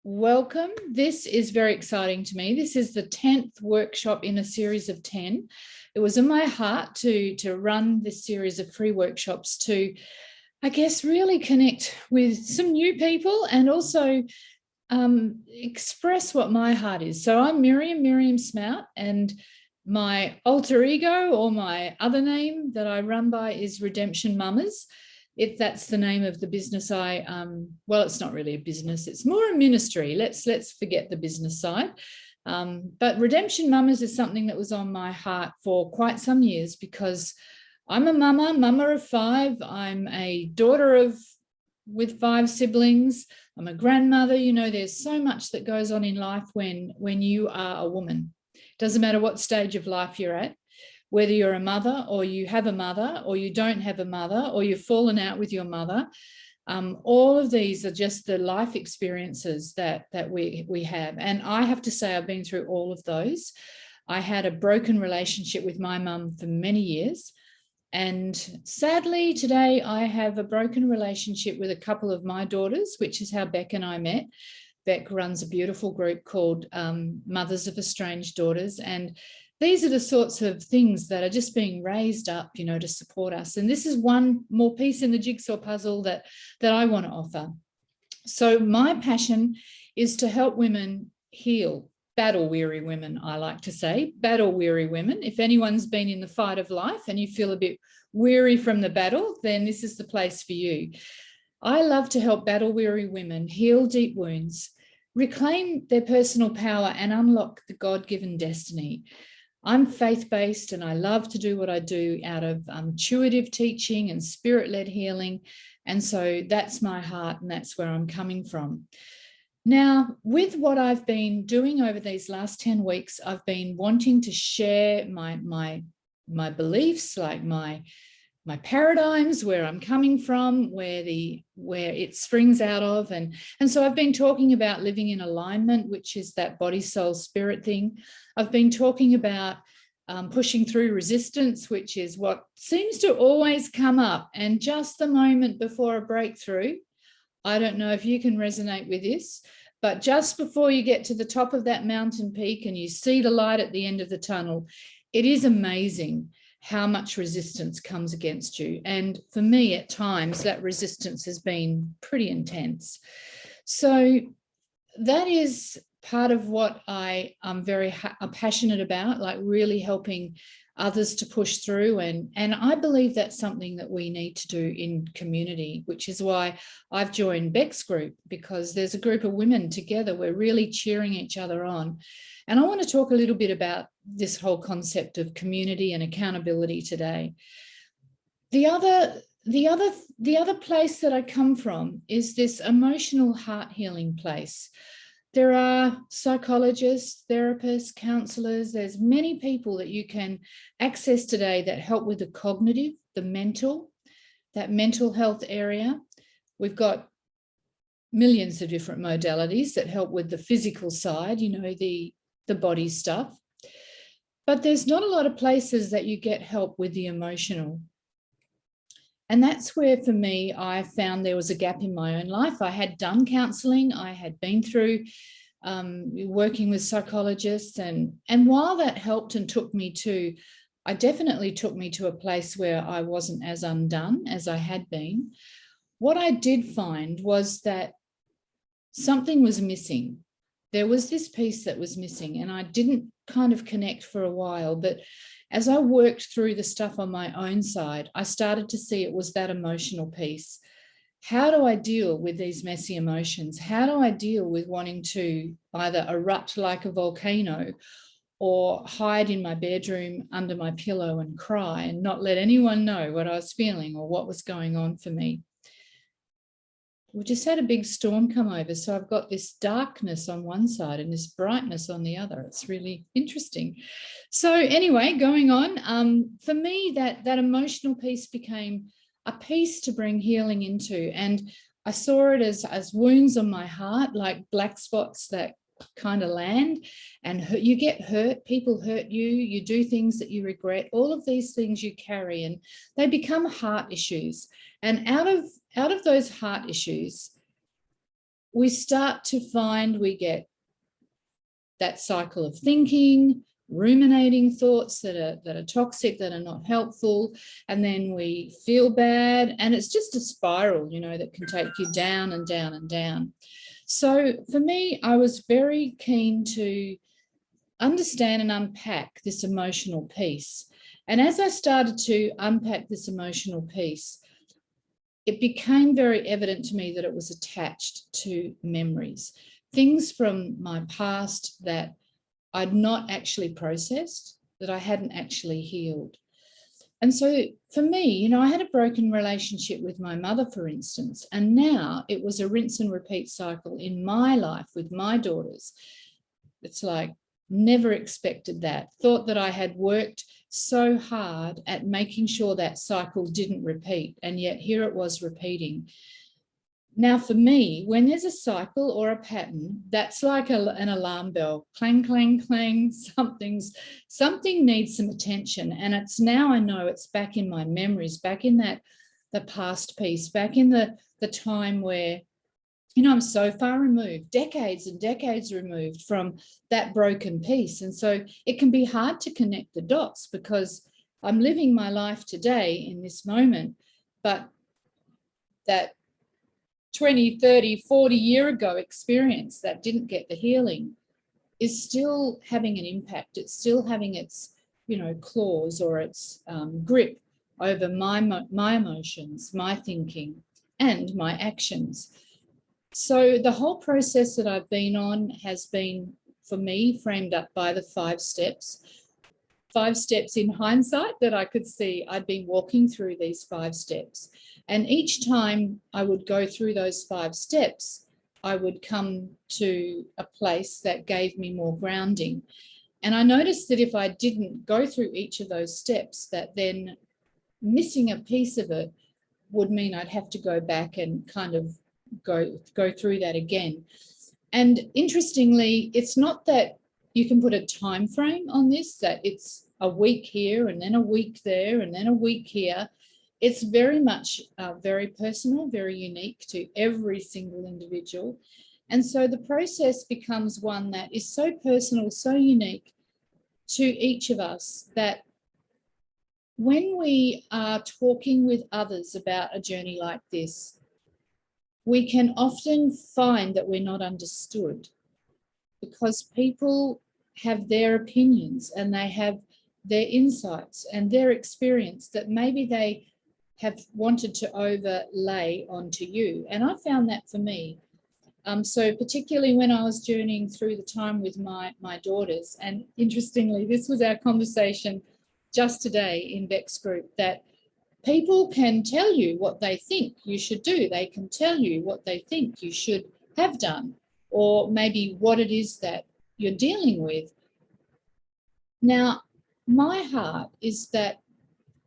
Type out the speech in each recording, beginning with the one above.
Welcome. This is very exciting to me. This is the 10th workshop in a series of 10. It was in my heart to run this series of free workshops to, I guess, really connect with some new people and also express what my heart is. So I'm Miriam Smout, and my alter ego, or my other name that I run by, is Redemption Mummas. If that's the name of the business, well, it's not really a business, it's more a ministry. Let's forget the business side. But Redemption Mummas is something that was on my heart for quite some years, because I'm a mama of 5. I'm a daughter with 5 siblings. I'm a grandmother. You know, there's so much that goes on in life when you are a woman. It doesn't matter what stage of life you're at. Whether you're a mother, or you have a mother, or you don't have a mother, or you've fallen out with your mother, all of these are just the life experiences that we have. And I have to say, I've been through all of those. I had a broken relationship with my mum for many years. And sadly, today I have a broken relationship with a couple of my daughters, which is how Beck and I met. Beck runs a beautiful group called Mothers of Estranged Daughters. And these are the sorts of things that are just being raised up, you know, to support us. And this is one more piece in the jigsaw puzzle that I want to offer. So my passion is to help women heal, battle-weary women, I like to say, battle-weary women. If anyone's been in the fight of life and you feel a bit weary from the battle, then this is the place for you. I love to help battle-weary women heal deep wounds, reclaim their personal power, and unlock the God-given destiny. I'm faith-based, and I love to do what I do out of intuitive teaching and spirit-led healing. And so that's my heart, and that's where I'm coming from. Now, with what I've been doing over these last 10 weeks, I've been wanting to share my beliefs, like my paradigms, where I'm coming from, where it springs out of. And so I've been talking about living in alignment, which is that body, soul, spirit thing. I've been talking about pushing through resistance, which is what seems to always come up. And just the moment before a breakthrough, I don't know if you can resonate with this, but just before you get to the top of that mountain peak and you see the light at the end of the tunnel, it is amazing how much resistance comes against you. And for me, at times, that resistance has been pretty intense. So that is part of what I'm very passionate about, like really helping others to push through. And I believe that's something that we need to do in community, which is why I've joined Beck's group, because there's a group of women together. We're really cheering each other on. And I want to talk a little bit about this whole concept of community and accountability today. The other place that I come from is this emotional heart healing place. There are psychologists, therapists, counselors. There's many people that you can access today that help with the cognitive, the mental, that mental health area. We've got millions of different modalities that help with the physical side, you know, the body stuff. But there's not a lot of places that you get help with the emotional. And that's where, for me, I found there was a gap in my own life. I had done counselling. I had been through working with psychologists. And while that helped and definitely took me to a place where I wasn't as undone as I had been, what I did find was that something was missing. There was this piece that was missing, and I didn't kind of connect for a while. But as I worked through the stuff on my own side, I started to see it was that emotional piece. How do I deal with these messy emotions? How do I deal with wanting to either erupt like a volcano or hide in my bedroom under my pillow and cry and not let anyone know what I was feeling or what was going on for me? We just had a big storm come over, so I've got this darkness on one side and this brightness on the other. It's really interesting. So anyway, going on, for me, that emotional piece became a piece to bring healing into. And I saw it as wounds on my heart, like black spots that kind of land, and you get hurt, people hurt you, you do things that you regret, all of these things you carry, and they become heart issues. And out of those heart issues, we start to find we get that cycle of thinking, ruminating thoughts that are toxic, that are not helpful, and then we feel bad, and it's just a spiral, you know, that can take you down and down and down. So for me, I was very keen to understand and unpack this emotional piece. And as I started to unpack this emotional piece, it became very evident to me that it was attached to memories, things from my past that I'd not actually processed, that I hadn't actually healed. And so for me, you know, I had a broken relationship with my mother, for instance, and now it was a rinse and repeat cycle in my life with my daughters. It's like, never expected that, thought that I had worked so hard at making sure that cycle didn't repeat, and yet here it was repeating. Now, for me, when there's a cycle or a pattern, that's like an alarm bell. Clang, clang, clang, something needs some attention. And it's now I know it's back in my memories, back in the past piece, back in the time where, you know, I'm so far removed, decades and decades removed from that broken piece. And so it can be hard to connect the dots because I'm living my life today in this moment, but that 20, 30, 40 year ago experience that didn't get the healing is still having an impact. It's still having its, you know, claws or its grip over my emotions, my thinking, and my actions. So the whole process that I've been on has been, for me, framed up by the 5 steps. 5 steps in hindsight that I could see I'd been walking through these 5 steps. And each time I would go through those 5 steps, I would come to a place that gave me more grounding. And I noticed that if I didn't go through each of those steps, that then missing a piece of it would mean I'd have to go back and kind of go through that again. And interestingly, it's not that you can put a time frame on this, that it's a week here and then a week there and then a week here. It's very much very personal, very unique to every single individual. And so the process becomes one that is so personal, so unique to each of us, that when we are talking with others about a journey like this, we can often find that we're not understood because people have their opinions and they have their insights and their experience that maybe they have wanted to overlay onto you. And I found that for me. So particularly when I was journeying through the time with my daughters, and interestingly, this was our conversation just today in Beck's group, that people can tell you what they think you should do. They can tell you what they think you should have done, or maybe what it is that you're dealing with. Now, my heart is that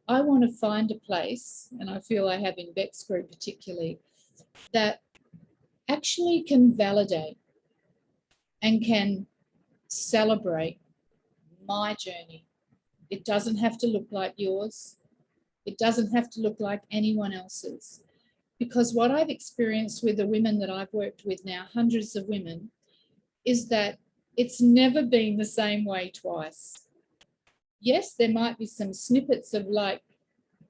I want to find a place, and I feel I have in Beck's group particularly, that actually can validate and can celebrate my journey. It doesn't have to look like yours. It doesn't have to look like anyone else's. Because what I've experienced with the women that I've worked with now, hundreds of women, is that it's never been the same way twice. Yes, there might be some snippets of like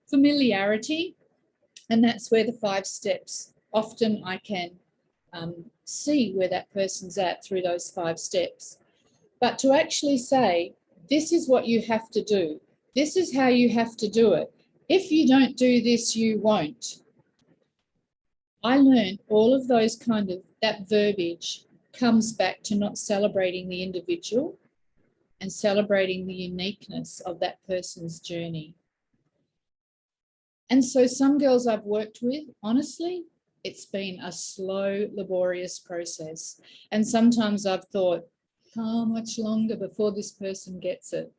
familiarity, and that's where the 5 steps, often I can see where that person's at through those 5 steps. But to actually say, this is what you have to do, this is how you have to do it, if you don't do this, you won't. I learned all of those kind of, that verbiage comes back to not celebrating the individual and celebrating the uniqueness of that person's journey. And so some girls I've worked with, honestly, it's been a slow, laborious process. And sometimes I've thought, how much longer before this person gets it?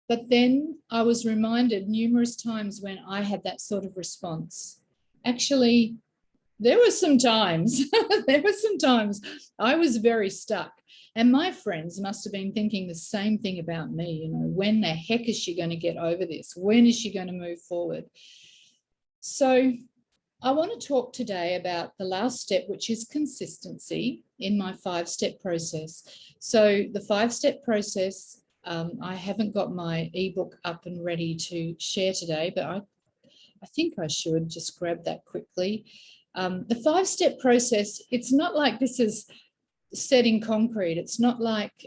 But then I was reminded numerous times when I had that sort of response. Actually, there were some times, I was very stuck. And my friends must have been thinking the same thing about me, you know, when the heck is she going to get over this? When is she going to move forward? So I want to talk today about the last step, which is consistency in my 5-step process. So the 5-step process, I haven't got my ebook up and ready to share today, but I think I should just grab that quickly. The 5-step process, it's not like this is set in concrete. It's not like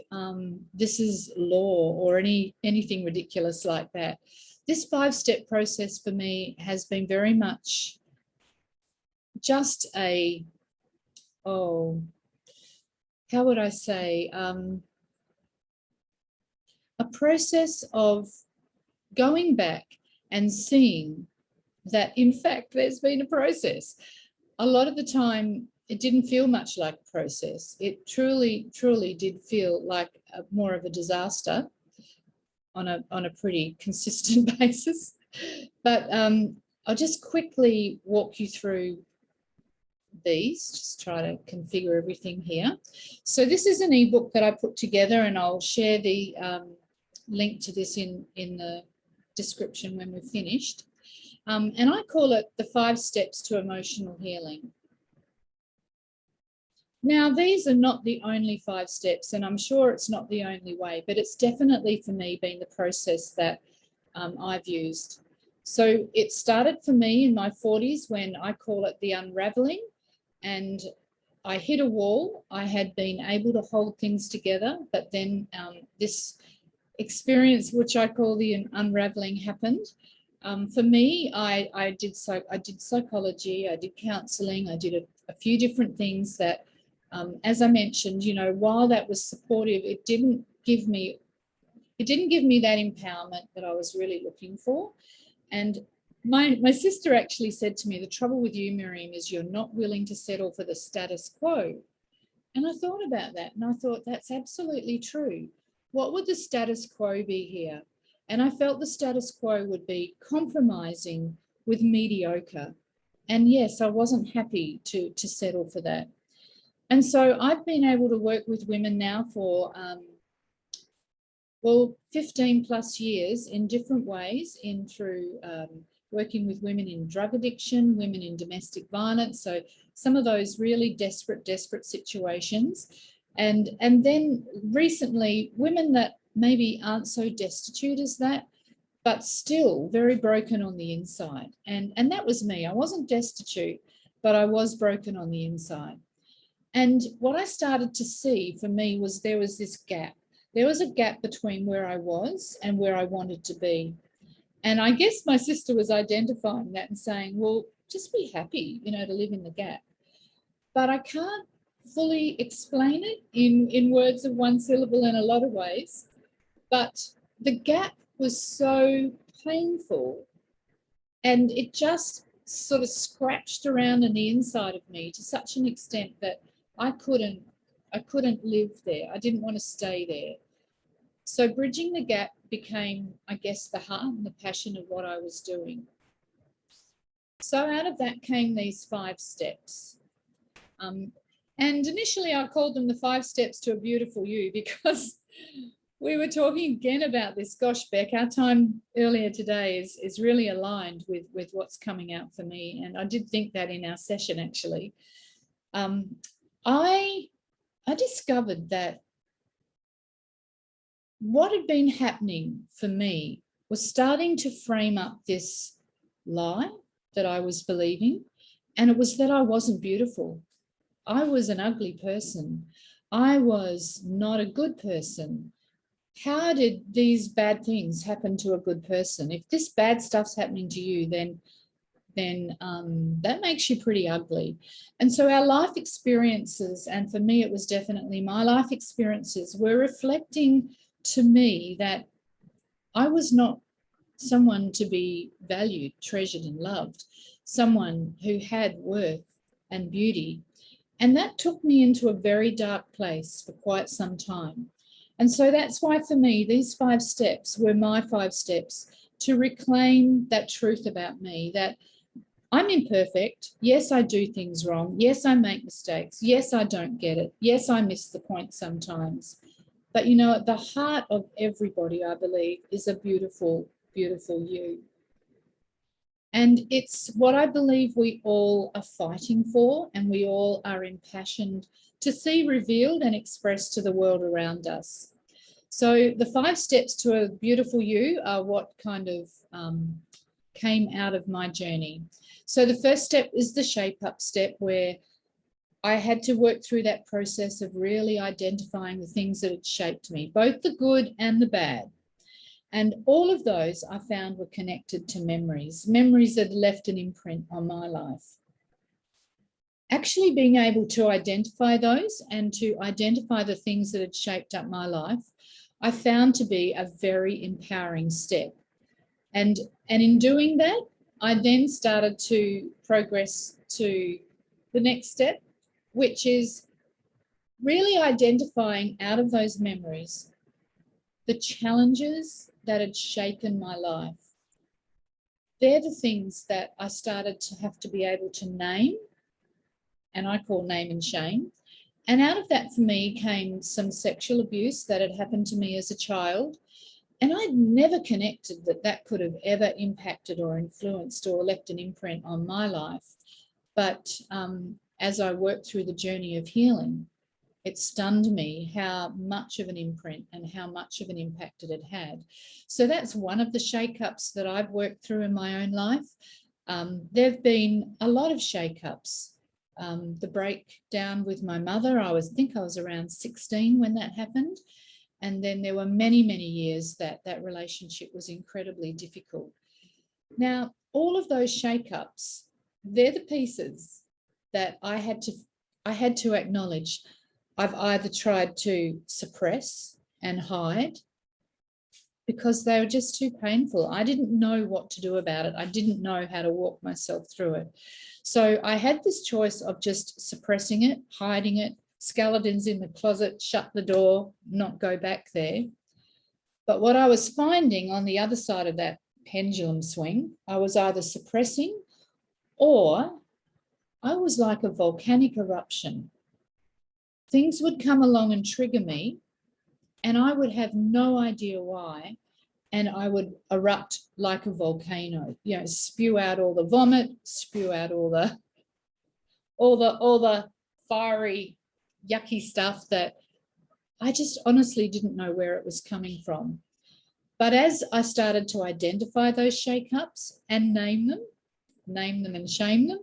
this is law or anything ridiculous like that. This 5-step process for me has been very much just how would I say, a process of going back and seeing that, in fact, there's been a process. A lot of the time, it didn't feel much like a process. It truly, truly did feel like more of a disaster on a pretty consistent basis. But I'll just quickly walk you through these, just try to configure everything here. So this is an ebook that I put together, and I'll share the link to this in the description when we're finished. And I call it the 5 Steps to Emotional Healing. Now, these are not the only 5 steps, and I'm sure it's not the only way, but it's definitely for me been the process that I've used. So it started for me in my 40s when I call it the unraveling, and I hit a wall. I had been able to hold things together, but then this experience, which I call the unraveling, happened. For me, I did psychology, I did counselling, I did a few different things that, as I mentioned, you know, while that was supportive, it didn't give me that empowerment that I was really looking for. And my sister actually said to me, the trouble with you, Miriam, is you're not willing to settle for the status quo. And I thought about that, and I thought that's absolutely true. What would the status quo be here? And I felt the status quo would be compromising with mediocre. And yes, I wasn't happy to settle for that. And so I've been able to work with women now for 15 plus years in different ways, through working with women in drug addiction, women in domestic violence. So some of those really desperate situations. And then recently, women that maybe aren't so destitute as that, but still very broken on the inside. And that was me. I wasn't destitute, but I was broken on the inside. And what I started to see for me was there was this gap. There was a gap between where I was and where I wanted to be. And I guess my sister was identifying that and saying, well, just be happy, you know, to live in the gap. But I can't fully explain it in words of one syllable in a lot of ways. But the gap was so painful, and it just sort of scratched around in the inside of me to such an extent that I couldn't live there. I didn't want to stay there. So bridging the gap became, I guess, the heart and the passion of what I was doing. So out of that came these 5 steps. And initially I called them the 5 steps to a beautiful you, because we were talking again about this. Gosh, Beck, our time earlier today is really aligned with what's coming out for me. And I did think that in our session, actually. I discovered that what had been happening for me was starting to frame up this lie that I was believing, and it was that I wasn't beautiful. I was an ugly person. I was not a good person. How did these bad things happen to a good person? If this bad stuff's happening to you, then that makes you pretty ugly. And so our life experiences, and for me it was definitely my life experiences, were reflecting to me that I was not someone to be valued, treasured and loved, someone who had worth and beauty. And that took me into a very dark place for quite some time. And so that's why for me these 5 steps were my 5 steps to reclaim that truth about me, that I'm imperfect. Yes, I do things wrong. Yes, I make mistakes. Yes, I don't get it. Yes, I miss the point sometimes. But, you know, at the heart of everybody, I believe, is a beautiful, beautiful you. And it's what I believe we all are fighting for, and we all are impassioned to see revealed and expressed to the world around us. So the 5 steps to a beautiful you are what kind of came out of my journey. So the first step is the shape up step, where I had to work through that process of really identifying the things that had shaped me, both the good and the bad. And all of those I found were connected to memories that left an imprint on my life. Actually being able to identify those and to identify the things that had shaped up my life, I found to be a very empowering step. And in doing that, I then started to progress to the next step, which is really identifying out of those memories the challenges that had shapen my life. They're the things that I started to have to be able to name, and I call name and shame. And out of that for me came some sexual abuse that had happened to me as a child. And I'd never connected that that could have ever impacted or influenced or left an imprint on my life. But as I worked through the journey of healing, it stunned me how much of an imprint and how much of an impact it had had. So that's one of the shake-ups that I've worked through in my own life. There have been a lot of shake-ups. The breakdown with my mother, I think I was around 16 when that happened. And then there were many, many years that that relationship was incredibly difficult. Now, all of those shake-ups, they're the pieces that I had to acknowledge. I've either tried to suppress and hide because they were just too painful. I didn't know what to do about it. I didn't know how to walk myself through it. So I had this choice of just suppressing it, hiding it, skeletons in the closet, shut the door, not go back there. But what I was finding on the other side of that pendulum swing, I was either suppressing or I was like a volcanic eruption. Things would come along and trigger me, and I would have no idea why, and I would erupt like a volcano, spew out all the vomit, spew out all the fiery, yucky stuff that I just honestly didn't know where it was coming from. But as I started to identify those shake-ups and name them and shame them,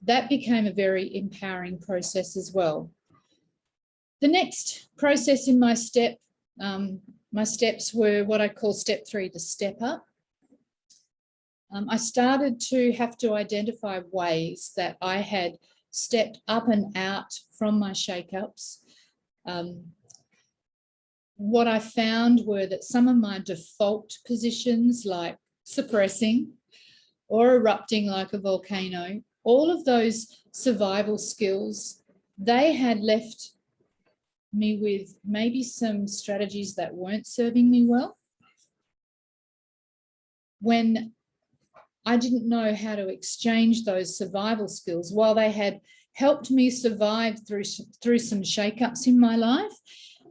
that became a very empowering process as well. The next process in my steps were what I call step 3, the step up. I started to have to identify ways that I had stepped up and out from my shake-ups. What I found were that some of my default positions, like suppressing or erupting like a volcano, all of those survival skills, they had left me with maybe some strategies that weren't serving me well. When I didn't know how to exchange those survival skills, while they had helped me survive through some shake-ups in my life,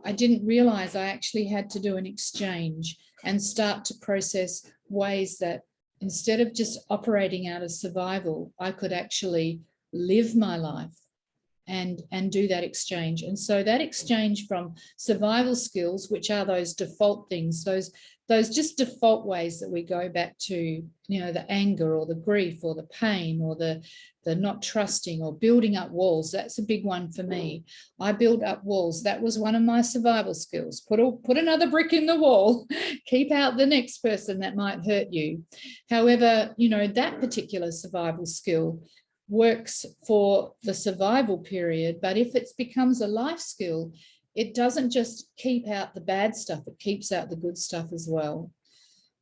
I didn't realize I actually had to do an exchange and start to process ways that instead of just operating out of survival, I could actually live my life and do that exchange. And so that exchange from survival skills, which are those default things, those just default ways that we go back to, the anger or the grief or the pain or the not trusting or building up walls. That's a big one for me. I build up walls. That was one of my survival skills. Put another brick in the wall, keep out the next person that might hurt you. However, that particular survival skill works for the survival period, but if it becomes a life skill, it doesn't just keep out the bad stuff, it keeps out the good stuff as well.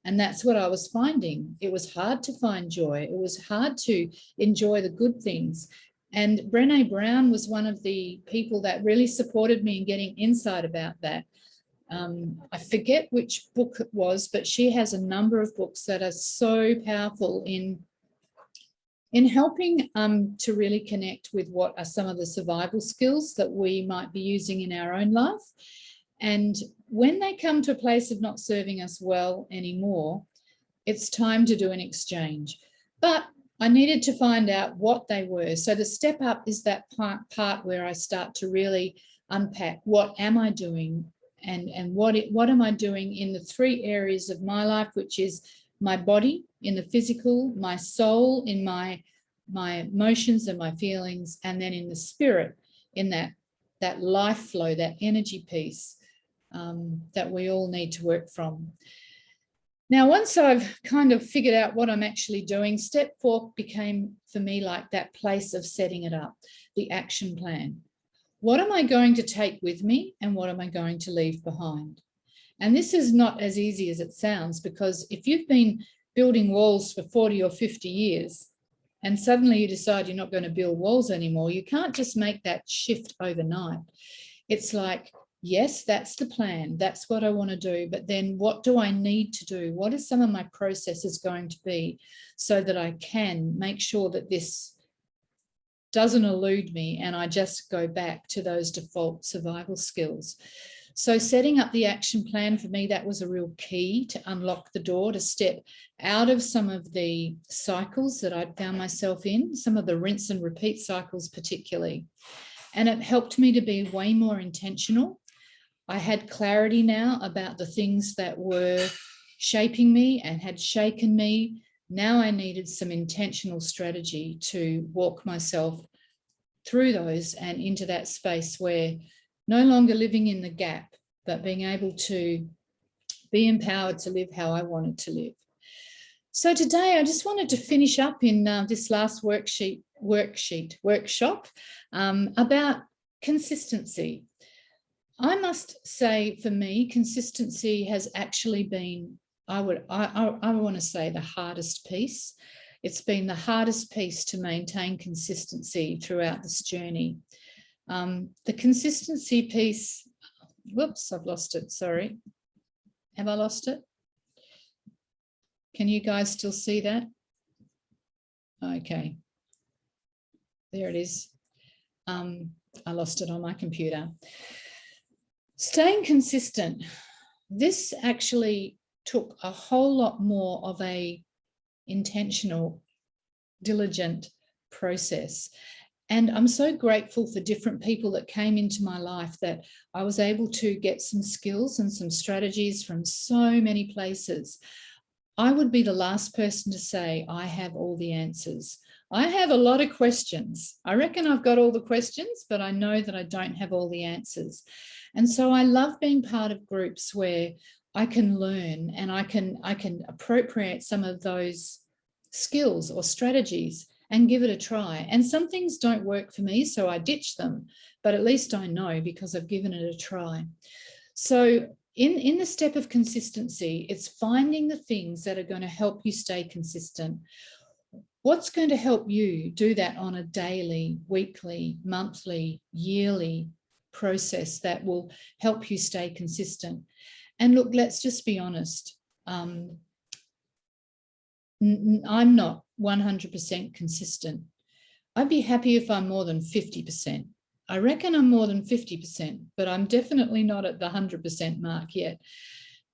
And that's what I was finding. It was hard to find joy. It was hard to enjoy the good things. And Brené Brown was one of the people that really supported me in getting insight about that. I forget which book it was, but she has a number of books that are so powerful in helping to really connect with what are some of the survival skills that we might be using in our own life. And when they come to a place of not serving us well anymore, it's time to do an exchange. But I needed to find out what they were. So the step up is that part where I start to really unpack what am I doing and what am I doing in the three areas of my life, which is my body in the physical, my soul in my emotions and my feelings, and then in the spirit in that life flow, that energy piece that we all need to work from. Now, once I've kind of figured out what I'm actually doing, step 4 became for me like that place of setting it up, the action plan. What am I going to take with me and what am I going to leave behind? And this is not as easy as it sounds, because if you've been building walls for 40 or 50 years and suddenly you decide you're not going to build walls anymore, you can't just make that shift overnight. It's like, yes, that's the plan. That's what I want to do. But then what do I need to do? What are some of my processes going to be so that I can make sure that this doesn't elude me and I just go back to those default survival skills? So setting up the action plan, for me, that was a real key to unlock the door, to step out of some of the cycles that I'd found myself in, some of the rinse and repeat cycles particularly. And it helped me to be way more intentional. I had clarity now about the things that were shaping me and had shaken me. Now I needed some intentional strategy to walk myself through those and into that space where no longer living in the gap, but being able to be empowered to live how I wanted to live. So today I just wanted to finish up in this last workshop about consistency. I must say, for me, consistency has actually been, I want to say, the hardest piece. It's been the hardest piece to maintain consistency throughout this journey. The consistency piece, whoops, I've lost it, sorry. Have I lost it? Can you guys still see that? Okay. There it is. I lost it on my computer. Staying consistent. This actually took a whole lot more of a intentional, diligent process. And I'm so grateful for different people that came into my life, that I was able to get some skills and some strategies from so many places. I would be the last person to say I have all the answers. I have a lot of questions. I reckon I've got all the questions, but I know that I don't have all the answers. And so I love being part of groups where I can learn and I can appropriate some of those skills or strategies and give it a try. And some things don't work for me, so I ditch them, but at least I know because I've given it a try. So in the step of consistency, it's finding the things that are going to help you stay consistent. What's going to help you do that on a daily, weekly, monthly, yearly process that will help you stay consistent? And look, let's just be honest. I'm not 100% consistent. I'd be happy if I'm more than 50%. I reckon I'm more than 50%, but I'm definitely not at the 100% mark yet.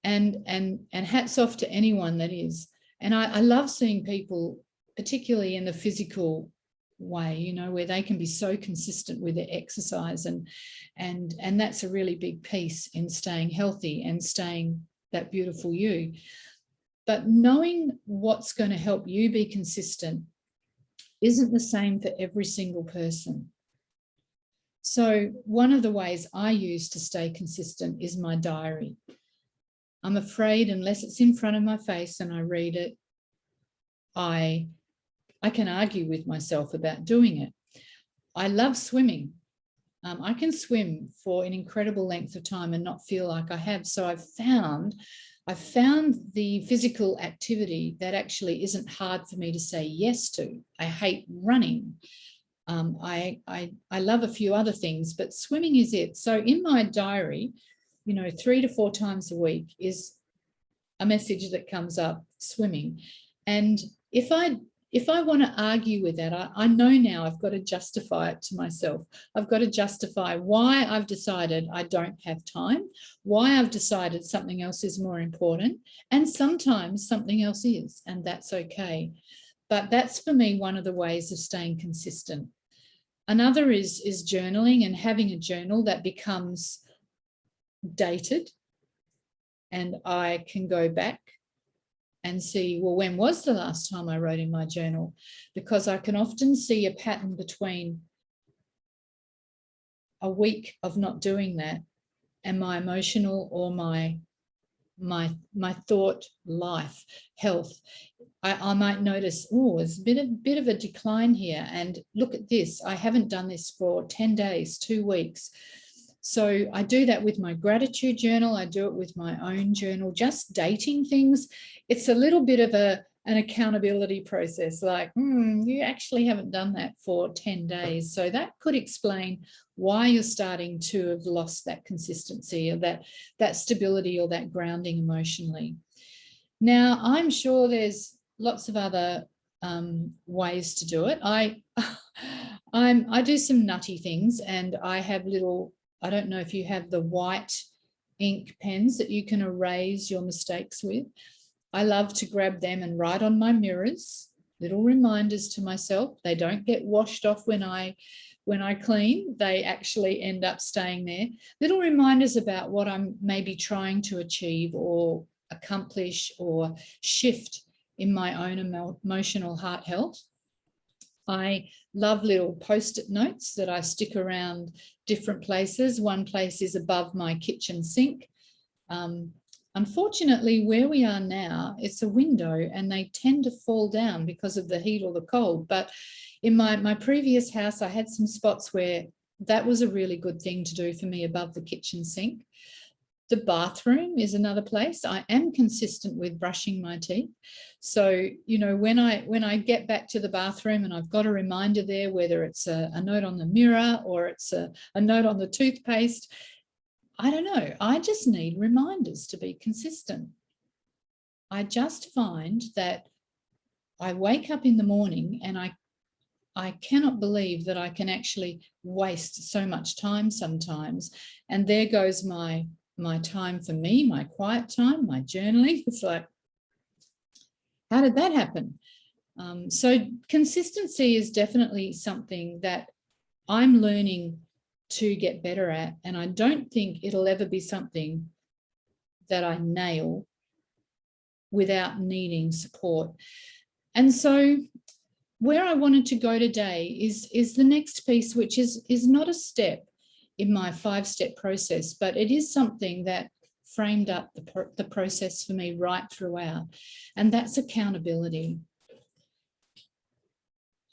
And hats off to anyone that is. And I love seeing people, particularly in the physical way, you know, where they can be so consistent with their exercise, and that's a really big piece in staying healthy and staying that beautiful you. But knowing what's going to help you be consistent isn't the same for every single person. So one of the ways I use to stay consistent is my diary. I'm afraid unless it's in front of my face and I read it, I can argue with myself about doing it. I love swimming. I can swim for an incredible length of time and not feel like I have. So I've found the physical activity that actually isn't hard for me to say yes to. I hate running. I love a few other things, but swimming is it. So in my diary, you know, 3 to 4 times a week is a message that comes up, swimming. And if I want to argue with that, I know now I've got to justify it to myself. I've got to justify why I've decided I don't have time, why I've decided something else is more important, and sometimes something else is, and that's okay. But that's for me one of the ways of staying consistent. Another is journaling, and having a journal that becomes dated, and I can go back and see, well, when was the last time I wrote in my journal? Because I can often see a pattern between a week of not doing that and my emotional or my thought life, health. I might notice, oh, there's a bit of a decline here. And look at this, I haven't done this for 10 days, 2 weeks. So I do that with my gratitude journal. I do it with my own journal, just dating things. It's a little bit of an accountability process, like, you actually haven't done that for 10 days. So that could explain why you're starting to have lost that consistency, or that stability, or that grounding emotionally. Now, I'm sure there's lots of other ways to do it. I do some nutty things, and I have little, I don't know if you have the white ink pens that you can erase your mistakes with. I love to grab them and write on my mirrors, little reminders to myself. They don't get washed off when I clean. They actually end up staying there. Little reminders about what I'm maybe trying to achieve or accomplish or shift in my own emotional heart health. I love little post-it notes that I stick around different places. One place is above my kitchen sink. Unfortunately, where we are now, it's a window and they tend to fall down because of the heat or the cold. But in my previous house, I had some spots where that was a really good thing to do for me, above the kitchen sink. The bathroom is another place. I am consistent with brushing my teeth. So, you know, when I get back to the bathroom and I've got a reminder there, whether it's a note on the mirror or it's a note on the toothpaste, I don't know, I just need reminders to be consistent. I just find that I wake up in the morning and I cannot believe that I can actually waste so much time sometimes. And there goes my time for me, my quiet time, my journaling. It's like, how did that happen? So consistency is definitely something that I'm learning to get better at, and I don't think it'll ever be something that I nail without needing support. And so where I wanted to go today is the next piece, which is not a step in my 5-step process, but it is something that framed up the process for me right throughout, and that's accountability.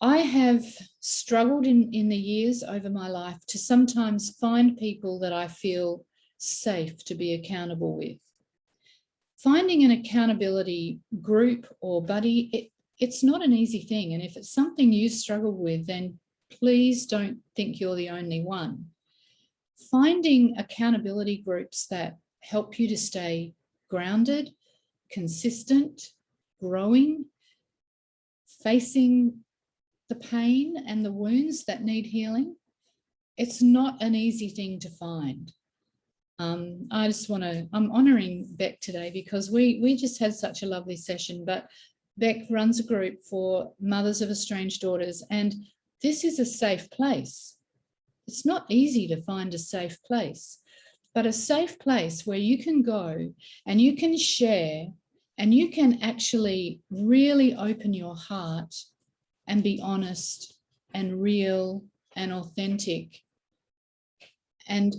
I have struggled in the years over my life to sometimes find people that I feel safe to be accountable with. Finding an accountability group or buddy, it's not an easy thing. And if it's something you struggle with, then please don't think you're the only one. Finding accountability groups that help you to stay grounded, consistent, growing, facing the pain and the wounds that need healing, it's not an easy thing to find. I just want to, I'm honouring Beck today because we just had such a lovely session, but Beck runs a group for mothers of estranged daughters, and this is a safe place. It's not easy to find a safe place, but a safe place where you can go and you can share and you can actually really open your heart and be honest and real and authentic, and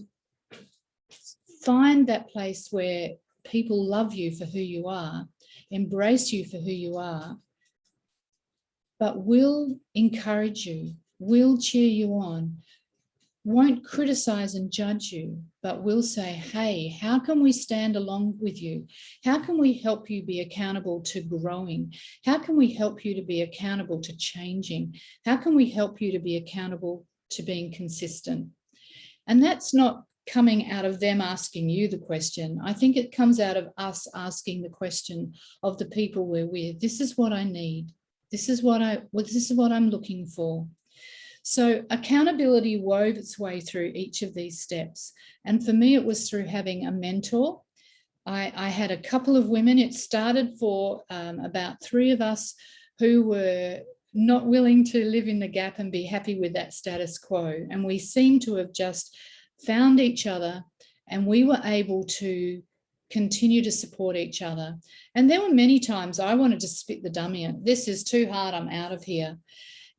find that place where people love you for who you are, embrace you for who you are, but will encourage you, will cheer you on, won't criticize and judge you, but will say, hey, how can we stand along with you? How can we help you be accountable to growing? How can we help you to be accountable to changing? How can we help you to be accountable to being consistent? And that's not coming out of them asking you the question. I think it comes out of us asking the question of the people we're with. This is what I need. This is what I'm looking for. So accountability wove its way through each of these steps. And for me, it was through having a mentor. I had a couple of women. It started for about 3 of us who were not willing to live in the gap and be happy with that status quo. And we seem to have just found each other, and we were able to continue to support each other. And there were many times I wanted to spit the dummy in. This is too hard, I'm out of here.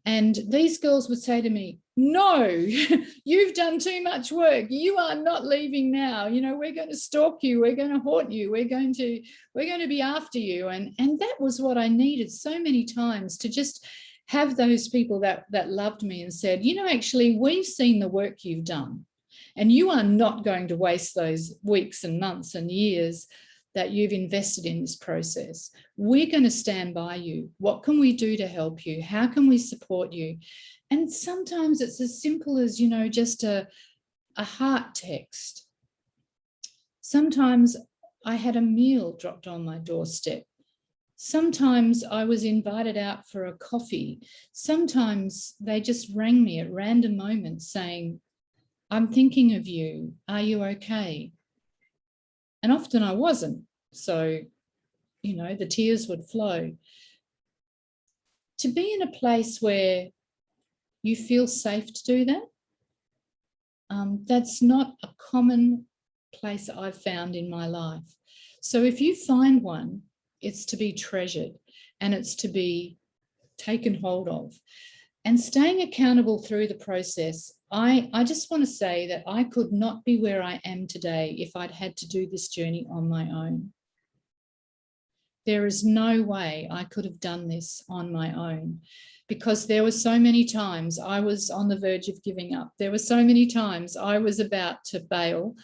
And these girls would say to me, no, you've done too much work. You are not leaving now. You know, we're going to stalk you. We're going to haunt you. We're going to be after you. And that was what I needed so many times, to just have those people that loved me and said, you know, actually, we've seen the work you've done, and you are not going to waste those weeks and months and years that you've invested in this process. We're going to stand by you. What can we do to help you? How can we support you? And sometimes it's as simple as, you know, just a heart text. Sometimes I had a meal dropped on my doorstep. Sometimes I was invited out for a coffee. Sometimes they just rang me at random moments saying, I'm thinking of you. Are you okay? And often I wasn't. So, you know, the tears would flow. To be in a place where you feel safe to do that, that's not a common place I've found in my life. So if you find one, it's to be treasured, and it's to be taken hold of. And staying accountable through the process, I just want to say that I could not be where I am today if I'd had to do this journey on my own. There is no way I could have done this on my own, because there were so many times I was on the verge of giving up. There were so many times I was about to bail.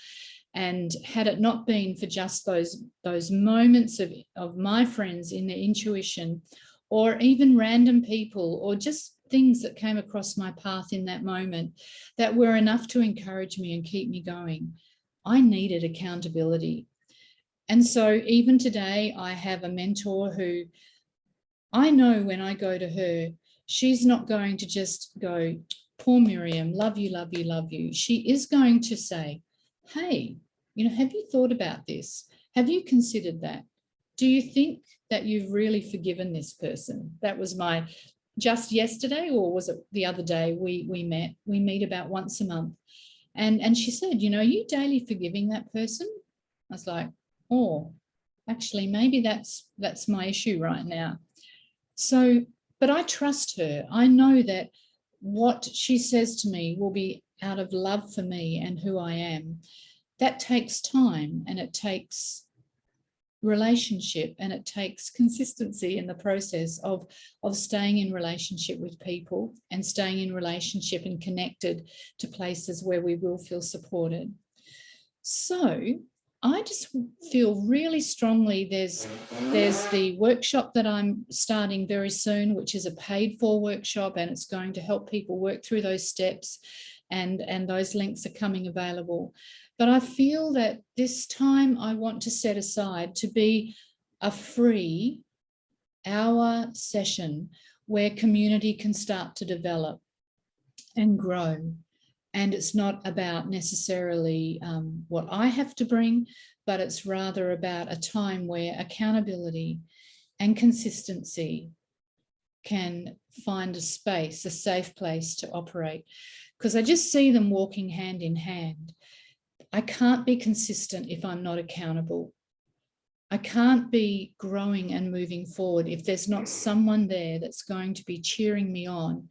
And had it not been for just those moments of my friends in their intuition, or even random people, or just things that came across my path in that moment that were enough to encourage me and keep me going, I needed accountability. And so even today, I have a mentor who I know when I go to her, she's not going to just go, poor Miriam, love you, love you, love you. She is going to say, hey, you know, have you thought about this? Have you considered that? Do you think that you've really forgiven this person? That was my, just yesterday, or was it the other day we met? We meet about once a month. And she said, you know, are you daily forgiving that person? I was like, oh, actually, maybe that's my issue right now. So, but I trust her. I know that what she says to me will be out of love for me and who I am. That takes time, and it takes relationship, and it takes consistency in the process of staying in relationship with people, and staying in relationship and connected to places where we will feel supported. So I just feel really strongly there's the workshop that I'm starting very soon, which is a paid for workshop, and it's going to help people work through those steps, and those links are coming available. But I feel that this time I want to set aside to be a free hour session where community can start to develop and grow. And it's not about necessarily what I have to bring, but it's rather about a time where accountability and consistency can find a space, a safe place to operate. Because I just see them walking hand in hand. I can't be consistent if I'm not accountable. I can't be growing and moving forward if there's not someone there that's going to be cheering me on.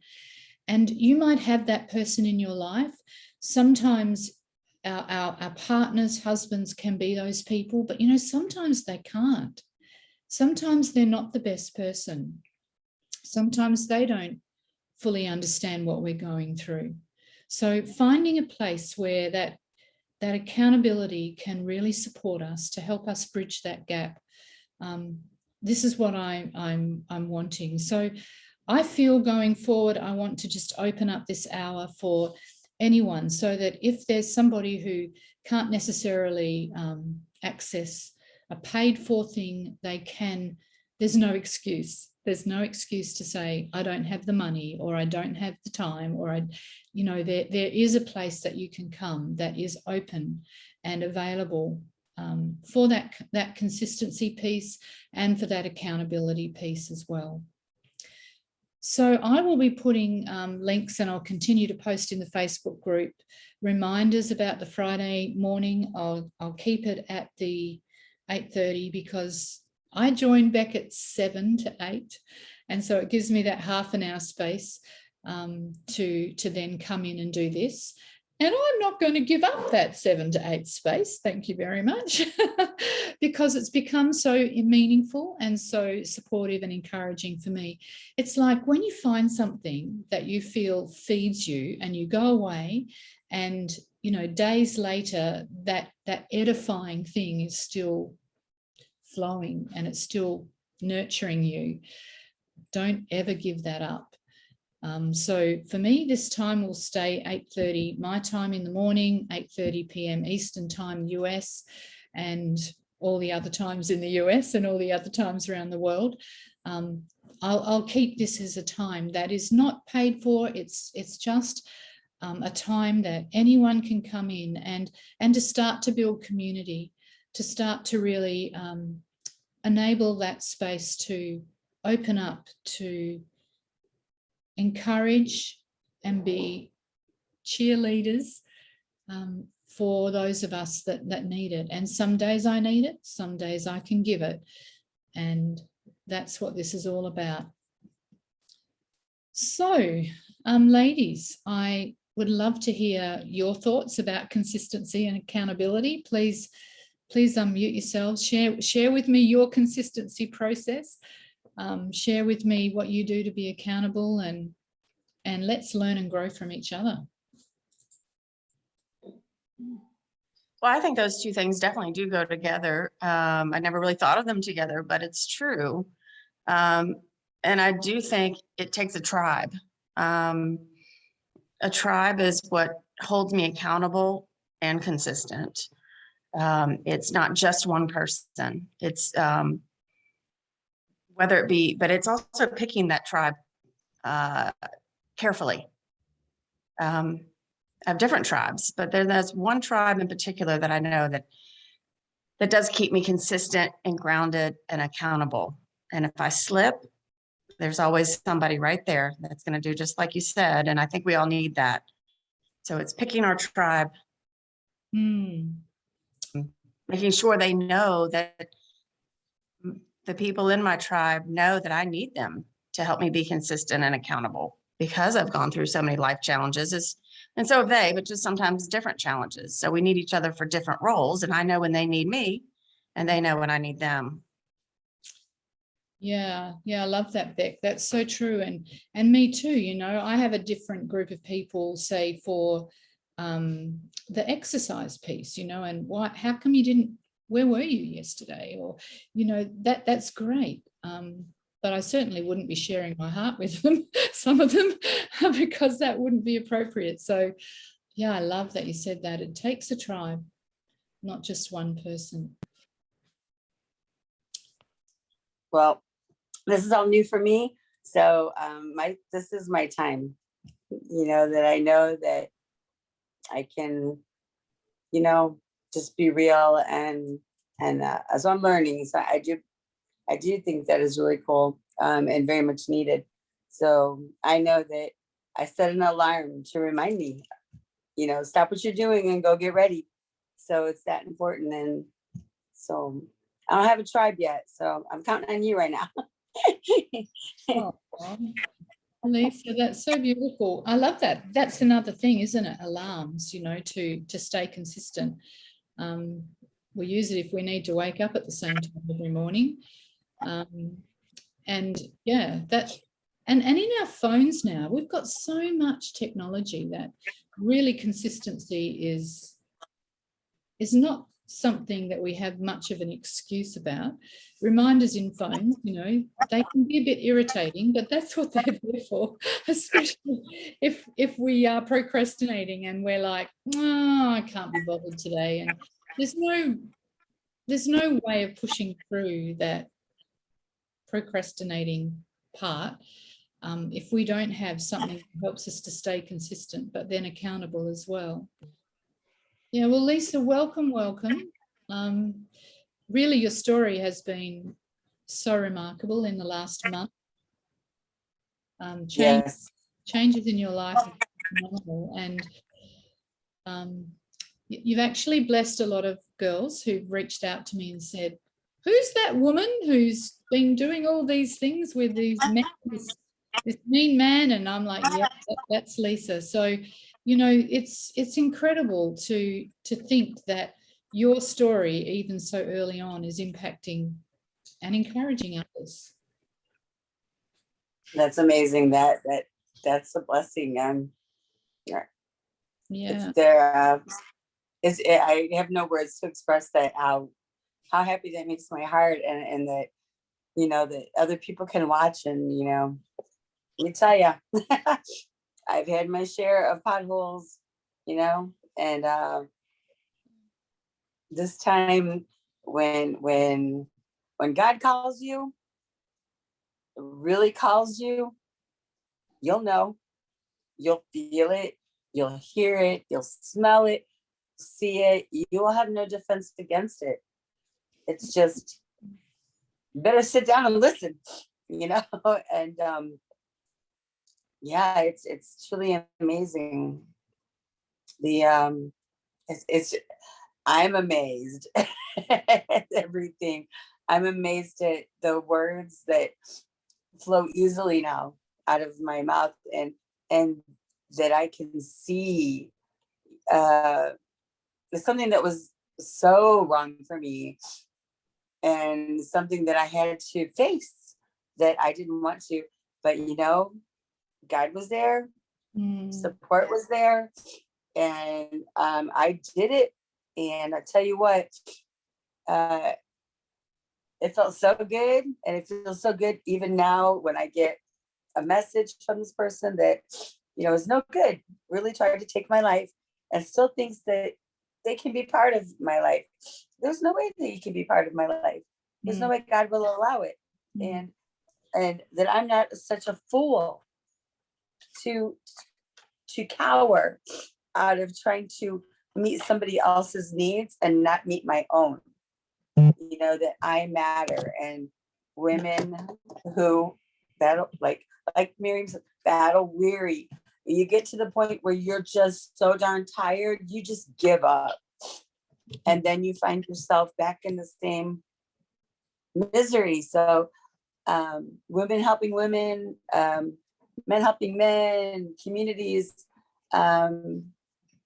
And you might have that person in your life. Sometimes our partners, husbands can be those people, but you know, sometimes they can't. Sometimes they're not the best person. Sometimes they don't fully understand what we're going through. So finding a place where that accountability can really support us to help us bridge that gap. This is what I'm wanting. So I feel going forward, I want to just open up this hour for anyone, so that if there's somebody who can't necessarily access a paid for thing, they can, there's no excuse. There's no excuse to say, I don't have the money, or I don't have the time, or you know, there is a place that you can come that is open and available for that consistency piece, and for that accountability piece as well. So I will be putting links, and I'll continue to post in the Facebook group reminders about the Friday morning. I'll keep it at the 8:30 because I joined back at 7 to 8. And so it gives me that half an hour space to then come in and do this. And I'm not going to give up that 7 to 8 space. Thank you very much. Because it's become so meaningful and so supportive and encouraging for me. It's like when you find something that you feel feeds you and you go away and, you know, days later, that edifying thing is still flowing and it's still nurturing you. Don't ever give that up. So for me, this time will stay 8:30 my time in the morning, 8:30 p.m. Eastern time US, and all the other times in the US and all the other times around the world. I'll keep this as a time that is not paid for. It's just a time that anyone can come in and to start to build community, to start to really enable that space to open up, to encourage and be cheerleaders for those of us that need it. And some days I need it, some days I can give it. And that's what this is all about. So, ladies, I would love to hear your thoughts about consistency and accountability. Please unmute yourselves. Share with me your consistency process. Share with me what you do to be accountable, and let's learn and grow from each other. Well, I think those two things definitely do go together. I never really thought of them together, but it's true. And I do think it takes a tribe. A tribe is what holds me accountable and consistent. It's not just one person. It's whether it be, but it's also picking that tribe carefully. I have different tribes, but there's one tribe in particular that I know that does keep me consistent and grounded and accountable. And if I slip, there's always somebody right there that's going to do just like you said. And I think we all need that. So it's picking our tribe, making sure they know that the people in my tribe know that I need them to help me be consistent and accountable, because I've gone through so many life challenges, and so have they, but just sometimes different challenges. So we need each other for different roles, and I know when they need me and they know when I need them. Yeah, I love that, Beck. That's so true. And me too, you know, I have a different group of people, say for the exercise piece, you know, and how come you didn't, where were you yesterday? Or, you know, that's great. But I certainly wouldn't be sharing my heart with them, some of them, because that wouldn't be appropriate. So yeah, I love that you said that. It takes a tribe, not just one person. Well, this is all new for me. So this is my time, you know, that I know that I can, you know, just be real and as I'm learning. So I do think that is really cool and very much needed. So I know that I set an alarm to remind me, you know, stop what you're doing and go get ready. So it's that important. And so I don't have a tribe yet, so I'm counting on you right now. Oh, Lisa, that's so beautiful. I love that. That's another thing, isn't it? Alarms, you know, to stay consistent. We use it if we need to wake up at the same time every morning. And yeah, and in our phones now, we've got so much technology that really consistency is not something that we have much of an excuse about. Reminders in phones, you know, they can be a bit irritating, but that's what they're there for, especially if we are procrastinating and we're like, oh, I can't be bothered today. And there's no way of pushing through that procrastinating part if we don't have something that helps us to stay consistent, but then accountable as well. Yeah, well, Lisa, welcome. Really, your story has been so remarkable in the last month. Yes. Changes in your life are phenomenal, and you've actually blessed a lot of girls who've reached out to me and said, who's that woman who's been doing all these things with these men, this mean man? And I'm like, yeah, that's Lisa. So, you know, it's incredible to think that your story, even so early on, is impacting and encouraging others. That's amazing. That's a blessing. Yeah. It's there. I have no words to express that, how happy that makes my heart, and that, you know, that other people can watch. And, you know, let me tell you, I've had my share of potholes, you know, and this time when God calls you, really calls you, you'll know, you'll feel it, you'll hear it, you'll smell it, see it. You will have no defense against it. It's just, better sit down and listen, you know. And yeah, it's truly amazing. The it's I'm amazed at everything. I'm amazed at the words that flow easily now out of my mouth, and that I can see something that was so wrong for me, and something that I had to face that I didn't want to. But, you know, God was there, support was there, and I did it. And I tell you what, it felt so good, and it feels so good even now when I get a message from this person that, you know, is no good, really tried to take my life, and still thinks that they can be part of my life. There's no way that you can be part of my life. There's no way God will allow it. And that I'm not such a fool to cower out of trying to meet somebody else's needs and not meet my own. You know, that I matter. And women who battle, like Miriam's, battle weary, you get to the point where you're just so darn tired, you just give up. And then you find yourself back in the same misery. So women helping women, men helping men, communities, you know,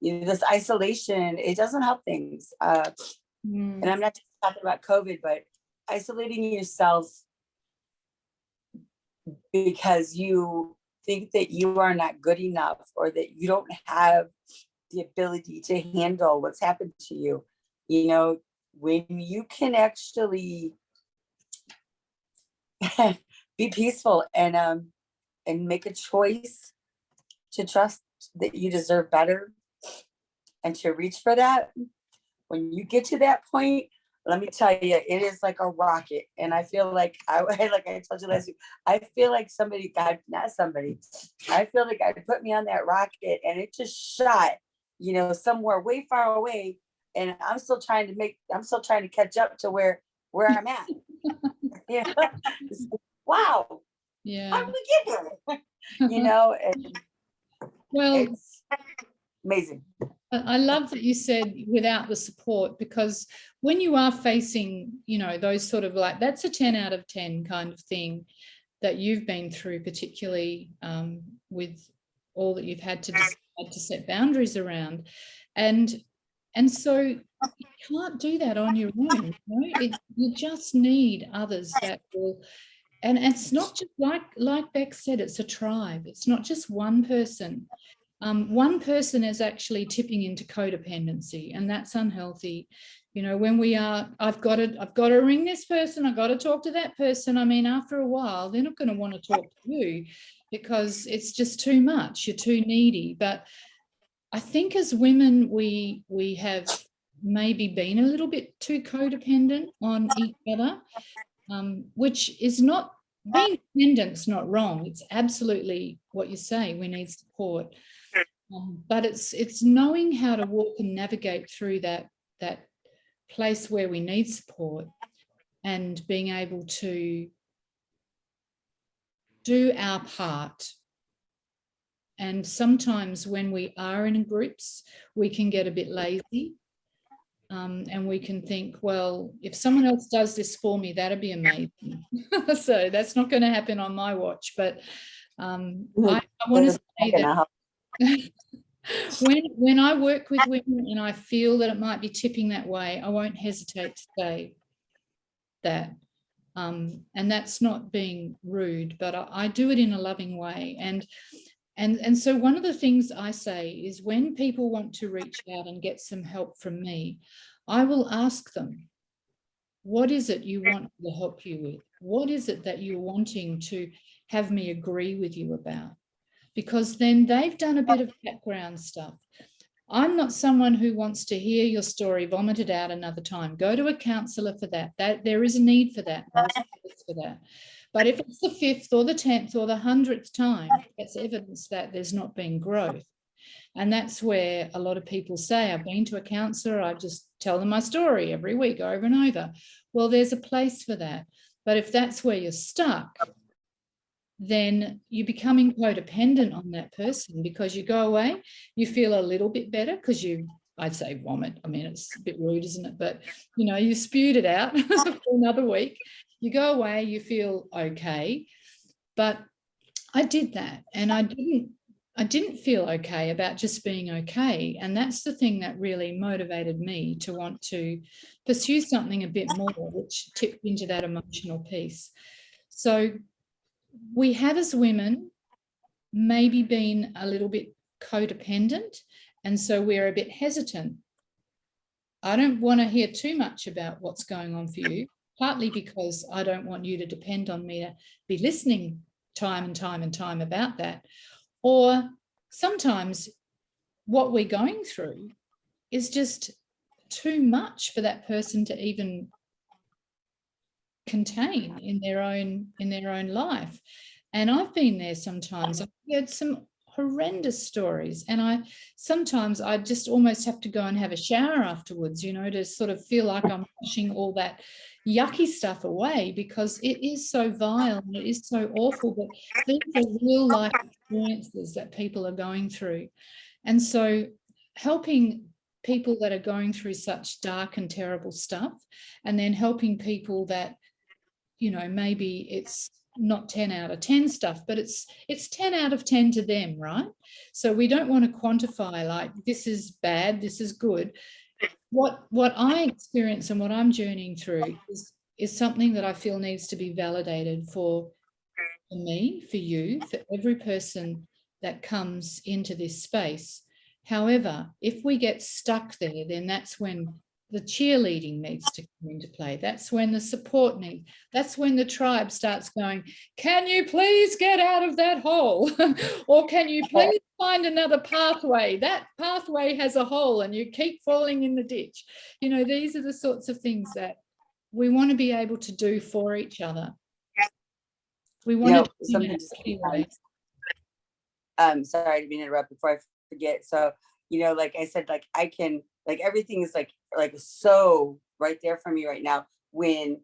this isolation, it doesn't help things. And I'm not just talking about COVID, but isolating yourself because you think that you are not good enough, or that you don't have the ability to handle what's happened to you. You know, when you can actually be peaceful and make a choice to trust that you deserve better and to reach for that, when you get to that point, let me tell you, it is like a rocket. And I feel like like I told you last week, I feel like I feel like God put me on that rocket, and it just shot, you know, somewhere way far away. And I'm still trying to catch up to where I'm at. You know? Wow. Yeah. How did we get here? You know, and well, it's amazing. I love that you said without the support, because when you are facing, you know, those sort of, like, that's a 10 out of 10 kind of thing that you've been through, particularly with all that you've had to decide to set boundaries around. And so you can't do that on your own. You know? You just need others that will. And it's not just like Beck said, it's a tribe. It's not just one person. One person is actually tipping into codependency, and that's unhealthy. You know, when we are, I've got to ring this person, I've got to talk to that person. I mean, after a while, they're not going to want to talk to you because it's just too much. You're too needy. But I think as women, we have maybe been a little bit too codependent on each other, which is not, being dependent's not wrong. It's absolutely what you say. We need support. But it's knowing how to walk and navigate through that place where we need support, and being able to do our part. And sometimes when we are in groups, we can get a bit lazy. And we can think, well, if someone else does this for me, that'd be amazing. So that's not going to happen on my watch. But I want to say that when I work with women and I feel that it might be tipping that way, I won't hesitate to say that. And that's not being rude, but I do it in a loving way. And so one of the things I say is when people want to reach out and get some help from me, I will ask them, what is it you want me to help you with? What is it that you're wanting to have me agree with you about? Because then they've done a bit of background stuff. I'm not someone who wants to hear your story vomited out another time. Go to a counsellor for that. There is a need for that. For that. But if it's the 5th or the 10th or the 100th time, that's evidence that there's not been growth. And that's where a lot of people say, I've been to a counsellor, I just tell them my story every week over and over. Well, there's a place for that. But if that's where you're stuck, then you're becoming codependent on that person, because you go away, you feel a little bit better because I'd say vomit. I mean, it's a bit rude, isn't it? But, you spewed it out for another week. You go away, you feel okay. But I did that, and I didn't feel okay about just being okay. And that's the thing that really motivated me to want to pursue something a bit more, which tipped into that emotional piece. So we have, as women, maybe been a little bit codependent, and so we're a bit hesitant. I don't want to hear too much about what's going on for you, partly because I don't want you to depend on me to be listening time and time and time about that. Or sometimes what we're going through is just too much for that person to even contain in their own life. And I've been there sometimes. I've heard some horrendous stories, and sometimes I just almost have to go and have a shower afterwards, to sort of feel like I'm washing all that yucky stuff away, because it is so vile and it is so awful. But these are real life experiences that people are going through. And so helping people that are going through such dark and terrible stuff, and then helping people that, maybe it's not 10 out of 10 stuff, but it's 10 out of 10 to them, right? So we don't want to quantify like this is bad, this is good. What I experience and what I'm journeying through is something that I feel needs to be validated for me, for you, for every person that comes into this space. However, if we get stuck there, then that's when the cheerleading needs to come into play. That's when the support needs, that's when the tribe starts going, can you please get out of that hole? Or can you please find another pathway? That pathway has a hole and you keep falling in the ditch. These are the sorts of things that we want to be able to do for each other. We want to do something anyway. Sorry to be interrupted before I forget. So, like I said, like I can, like everything is like so right there for me right now when,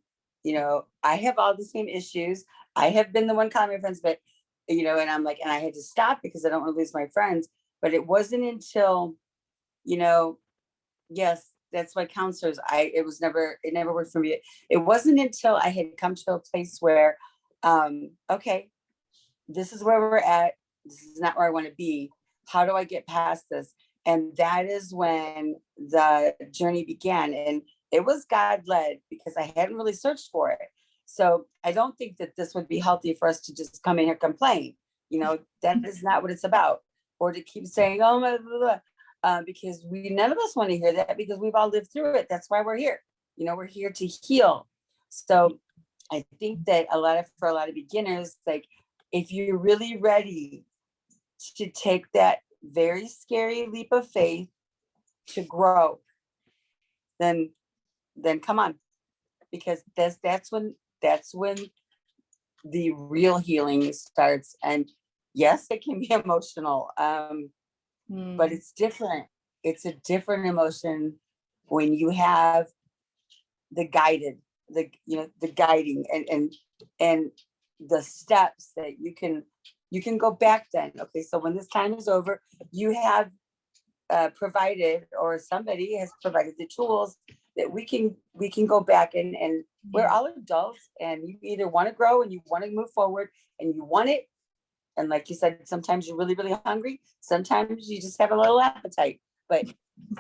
I have all the same issues. I have been the one calling my friends, but, and I'm like, and I had to stop because I don't want to lose my friends. But it wasn't until, yes, that's why counselors, it never worked for me. It wasn't until I had come to a place where, okay, this is where we're at. This is not where I want to be. How do I get past this? And that is when the journey began. And it was God-led because I hadn't really searched for it. So I don't think that this would be healthy for us to just come in here and complain. That is not what it's about. Or to keep saying, oh, my, blah, blah, because none of us want to hear that because we've all lived through it. That's why we're here. We're here to heal. So I think that for a lot of beginners, like if you're really ready to take that very scary leap of faith to grow, then come on, because that's when the real healing starts. And yes, it can be emotional, but it's different. It's a different emotion when you have the guiding and the steps that you can go back then. Okay, so when this time is over, you have provided, or somebody has provided the tools that we can go back and we're all adults, and you either want to grow and you want to move forward and you want it. And like you said, sometimes you're really, really hungry. Sometimes you just have a little appetite, but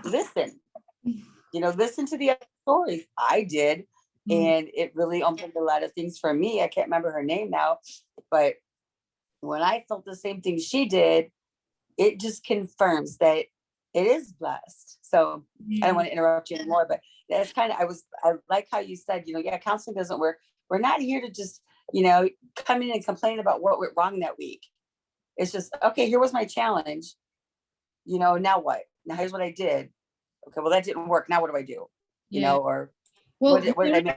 listen, listen to the other stories. I did. And it really opened a lot of things for me. I can't remember her name now, but when I felt the same thing she did, it just confirms that it is blessed. So I don't want to interrupt you anymore, but that's kind of, I like how you said, counseling doesn't work. We're not here to just, come in and complain about what went wrong that week. It's just, okay, here was my challenge. Now what? Now here's what I did. Okay, well, that didn't work. Now what do I do? Or what did I miss?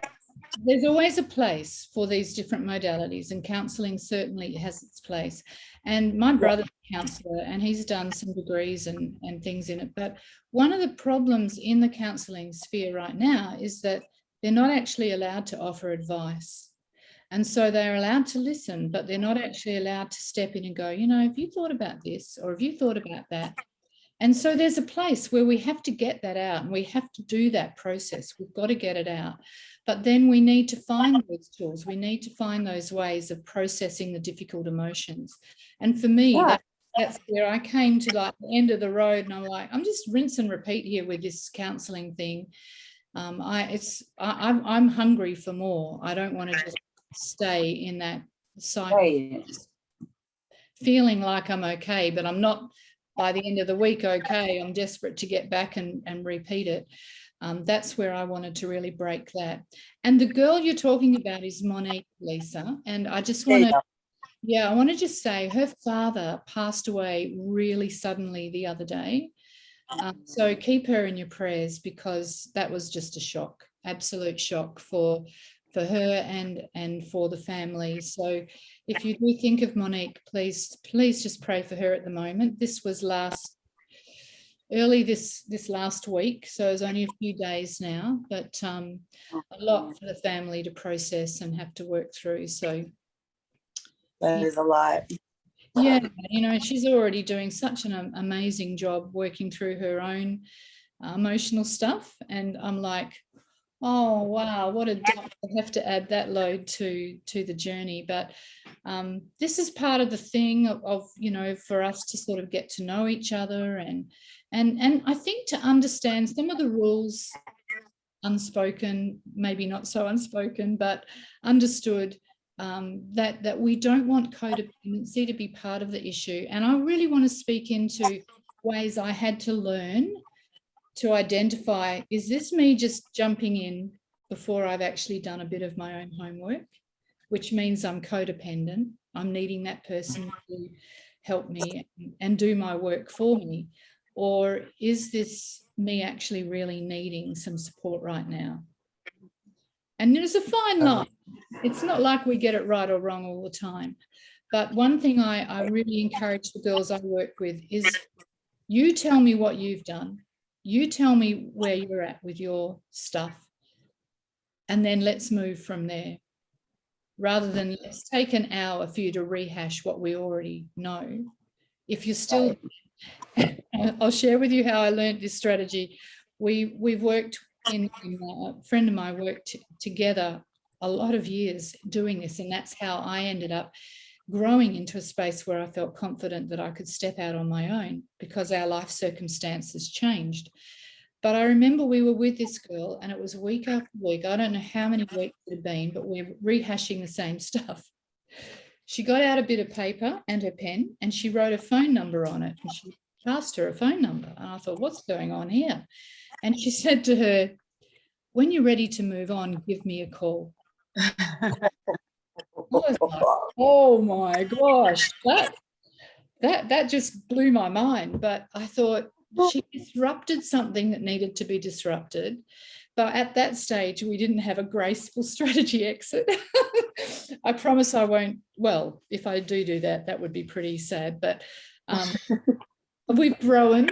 There's always a place for these different modalities, and counselling certainly has its place. And my brother's a counsellor, and he's done some degrees and things in it. But one of the problems in the counselling sphere right now is that they're not actually allowed to offer advice. And so they're allowed to listen, but they're not actually allowed to step in and go, have you thought about this? Or have you thought about that? And so there's a place where we have to get that out, and we have to do that process. We've got to get it out. But then we need to find those tools. We need to find those ways of processing the difficult emotions. And for me, that's where I came to like the end of the road, and I'm like, I'm just rinse and repeat here with this counselling thing. I'm hungry for more. I don't want to just stay in that cycle, right, feeling like I'm okay, but I'm not by the end of the week okay. I'm desperate to get back and repeat it. That's where I wanted to really break that. And the girl you're talking about is Monique, Lisa. And I just want to, I want to just say her father passed away really suddenly the other day. So keep her in your prayers, because that was just a shock, absolute shock for her and for the family. So if you do think of Monique, please just pray for her at the moment. This was early this last week, so it's only a few days now, but a lot for the family to process and have to work through. So that is a lot. Yeah, she's already doing such an amazing job working through her own emotional stuff, and I'm like, oh wow, what a dump to have to add that load to the journey. But this is part of the thing of for us to sort of get to know each other, and I think to understand some of the rules, unspoken, maybe not so unspoken, but understood, that we don't want codependency to be part of the issue. And I really want to speak into ways I had to learn to identify, is this me just jumping in before I've actually done a bit of my own homework, which means I'm codependent. I'm needing that person to help me and do my work for me. Or is this me actually really needing some support right now? And there's a fine line. It's not like we get it right or wrong all the time. But one thing I really encourage the girls I work with is, you tell me what you've done. You tell me where you're at with your stuff, and then let's move from there, rather than let's take an hour for you to rehash what we already know. If you're still, I'll share with you how I learned this strategy. We've worked a friend of mine worked together a lot of years doing this, and that's how I ended up growing into a space where I felt confident that I could step out on my own, because our life circumstances changed. But I remember we were with this girl, and it was week after week. I don't know how many weeks it had been, but we're rehashing the same stuff. She got out a bit of paper and her pen, and she wrote a phone number on it, and she passed her a phone number. And I thought, what's going on here? And she said to her, when you're ready to move on, give me a call. Like, oh my gosh, that just blew my mind. But I thought, she disrupted something that needed to be disrupted. But at that stage, we didn't have a graceful strategy exit. I promise I won't. Well, if I do that, that would be pretty sad. But we've grown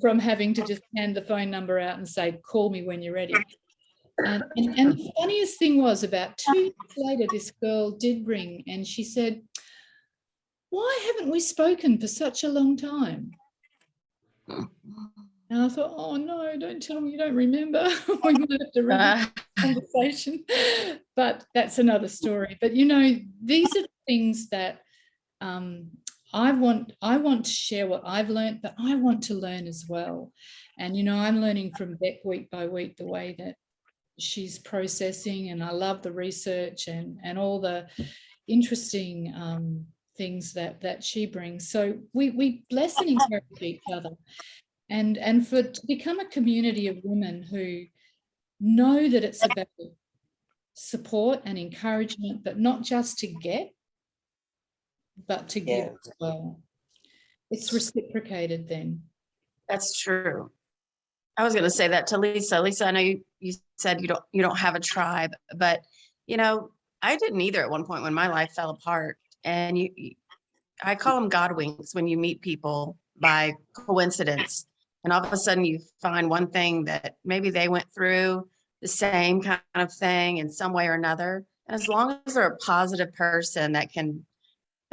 from having to just hand the phone number out and say, call me when you're ready. And the funniest thing was, about 2 years later, this girl did ring and she said, "Why haven't we spoken for such a long time?" And I thought, oh no, don't tell me you don't remember. We might have to revisit the conversation. But that's another story. But you know, these are things that I want to share what I've learned, but I want to learn as well. And you know, I'm learning from Beck week by week the way that she's processing, and I love the research and all the interesting things that she brings. So we bless and encourage each other. And for to become a community of women who know that it's about support and encouragement, but not just to get, but to give as well. It's reciprocated then. That's true. I was going to say that to Lisa. Lisa, I know you said you don't have a tribe, but you know, I didn't either at one point when my life fell apart. And I call them God winks, when you meet people by coincidence. And all of a sudden you find one thing that maybe they went through the same kind of thing in some way or another. And as long as they're a positive person that can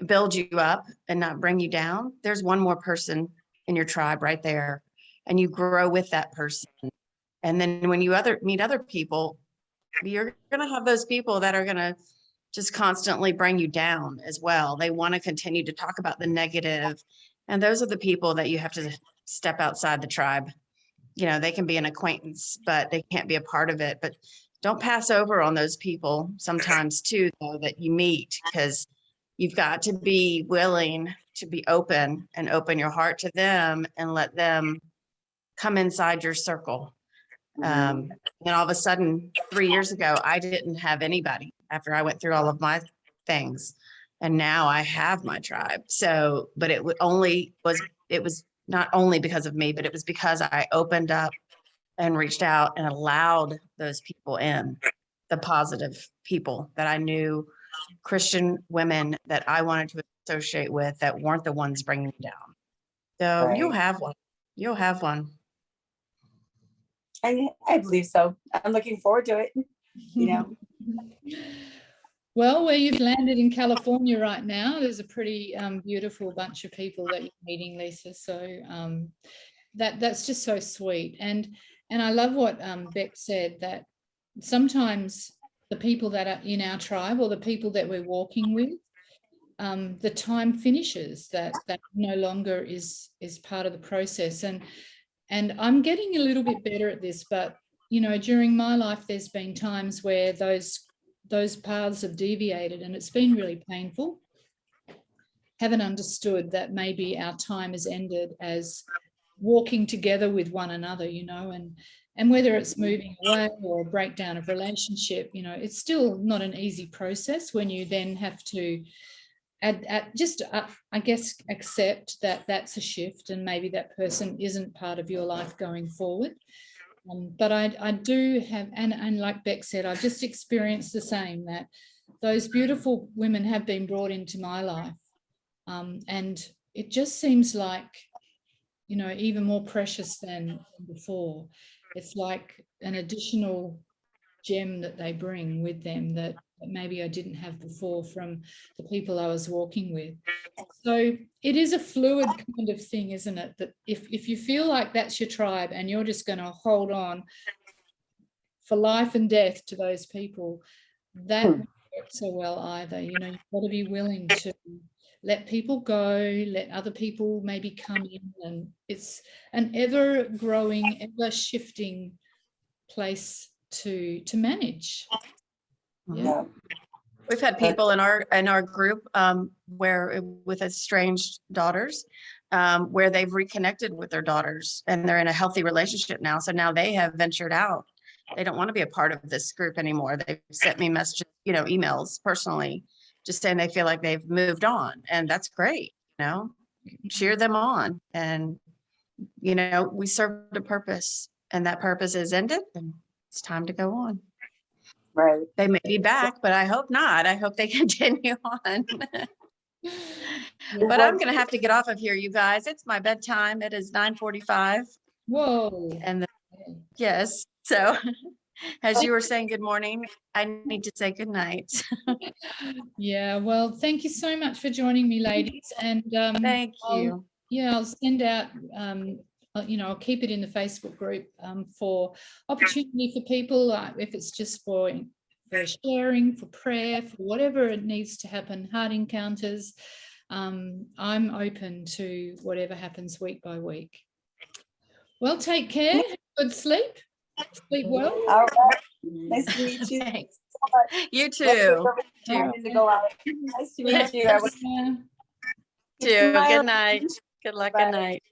build you up and not bring you down, there's one more person in your tribe right there. And you grow with that person. And then when you meet other people, you're going to have those people that are going to just constantly bring you down as well. They want to continue to talk about the negative. And those are the people that you have to step outside the tribe. You know, they can be an acquaintance, but they can't be a part of it. But don't pass over on those people sometimes too, though, that you meet, because you've got to be willing to be open and open your heart to them and let them come inside your circle. And all of a sudden, 3 years ago, I didn't have anybody after I went through all of my things. And now I have my tribe. So, but it was not only because of me, but it was because I opened up and reached out and allowed those people in, the positive people that I knew, Christian women that I wanted to associate with, that weren't the ones bringing me down. So Right. you'll have one. You'll have one. I believe so. I'm looking forward to it, you know. Well, where you've landed in California right now, there's a pretty beautiful bunch of people that you're meeting, Lisa. So that's just so sweet. And I love what Beck said, that sometimes the people that are in our tribe, or the people that we're walking with, the time finishes, that no longer is part of the process. And I'm getting a little bit better at this, but you know, during my life, there's been times where those paths have deviated, and it's been really painful. Haven't understood that maybe our time has ended as walking together with one another, you know, and whether it's moving away or a breakdown of relationship, you know, it's still not an easy process when you then have to I guess accept that that's a shift, and maybe that person isn't part of your life going forward. But I do have, and like Beck said, I've just experienced the same, that those beautiful women have been brought into my life. And it just seems like, you know, even more precious than before. It's like an additional gem that they bring with them that maybe I didn't have before from the people I was walking with. So it is a fluid kind of thing, isn't it? That if you feel like that's your tribe and you're just going to hold on for life and death to those people, that won't work so well either. You know, you've got to be willing to let people go, let other people maybe come in, and it's an ever growing, ever shifting place to manage. Yeah. We've had people in our group where with estranged daughters, where they've reconnected with their daughters and they're in a healthy relationship now. So now they have ventured out. They don't want to be a part of this group anymore. They've sent me messages, you know, emails personally, just saying they feel like they've moved on, and that's great. You know, cheer them on, and you know, we served a purpose, and that purpose is ended, and it's time to go on. Right. They may be back, but I hope not. I hope they continue on. But I'm going to have to get off of here, you guys. It's my bedtime. It is 9:45. Whoa. And yes, so As you were saying good morning, I need to say good night. Yeah, well, thank you so much for joining me, ladies. And Thank you. I'll send out, I'll keep it in the Facebook group for opportunity for people, if it's just for sharing, for prayer, for whatever it needs to happen, heart encounters. I'm open to whatever happens week by week. Well, take care. Good sleep. Sleep well. All right. Nice to meet you. Thanks. You too. Time to go out. Nice to meet you. I was Yeah. Too. Good night. Good luck. Good night.